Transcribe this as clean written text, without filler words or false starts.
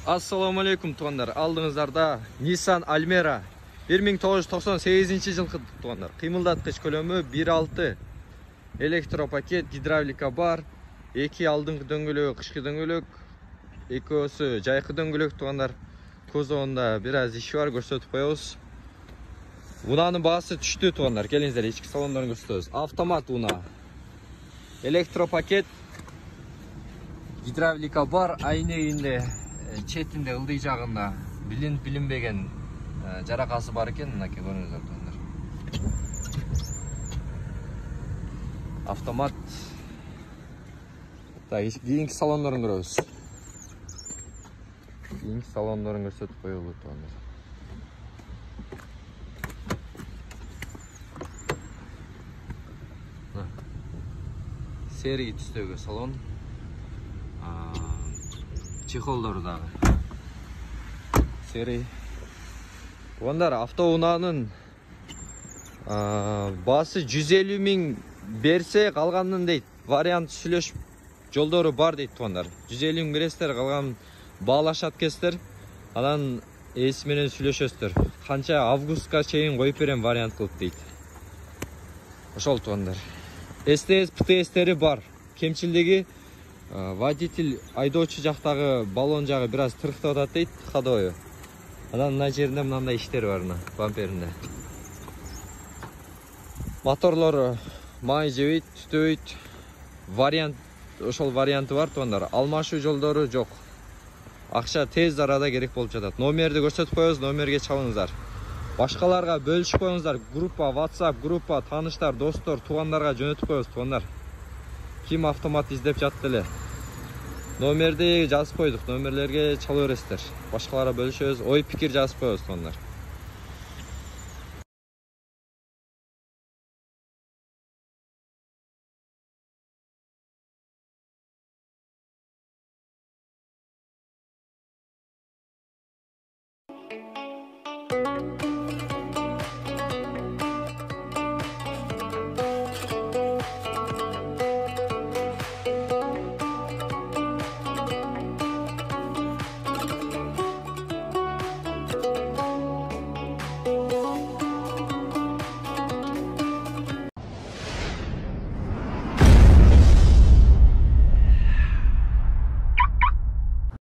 Assalamu alaikum tuğanlar. Aldığınızlarda Nissan Almera 1998 жылғы туғандар. Қимылдатқыш көлемі 1.6, электропакет, гидравлика бар, 2 алдыңғы дөңгөлөк, қышқы дөңгөлөк, екеуісі жайқы дөңгөлөк туғандар. Кузовында біраз іші бар, көрсетіп қоямыз. Унаның бағасы түшті туғандар. Келіңіздер, ішкі салондарын көрсетеміз. Автомат уна, электропакет, гидравлика бар, айнегінде четінде ылдый жағында білінбеген жарақасы бар екен. Мынаке көріңіздер туғандар. Автомат. Кейінгі салондарын көреміз. Кейінгі салондарын көрсетіп қойылды туғандар. Серий түстегі салон. Чехолдары дағы серий. Туғандар, автоунаның басы 150 000 берсе қалғанын дейді. Вариант сүйлеш жолдары бар дейді туғандар. 150 000 берестер, қалған bağlaşат кестер. Адан есіменен сүйлешестер. Қанша августқа чейін қойып берем вариант қылып дейді. Ошол туғандар. СТС, ПТС-тері бар. Кемшілдегі водитель айдоочу жақтағы баллон жағы біраз тырықтап атат дейді, ходовой. Адан мына жерінде мынандай иштер бар, бамперінде. Моторлары май жебейт, түтөбөйт. Вариант, ошол варианты бар туғандар. Алмашуу жолдору жок. Акча тез арада керек болуп жатат. Номерди көрсөтүп коебуз, номерге чалыңыздар. Башкаларга бөлүшүп коюңуздар. Группа, WhatsApp группа, тааныштар, достор, туугандарга жөнөтүп коебуз туғандар. Ким автомат издеп жатты эле. Номерди жазып койдук, номерлерге чала бересиздер. Башкаларга бөлүшөбүз, ой пикир жазып коебуз туғандар.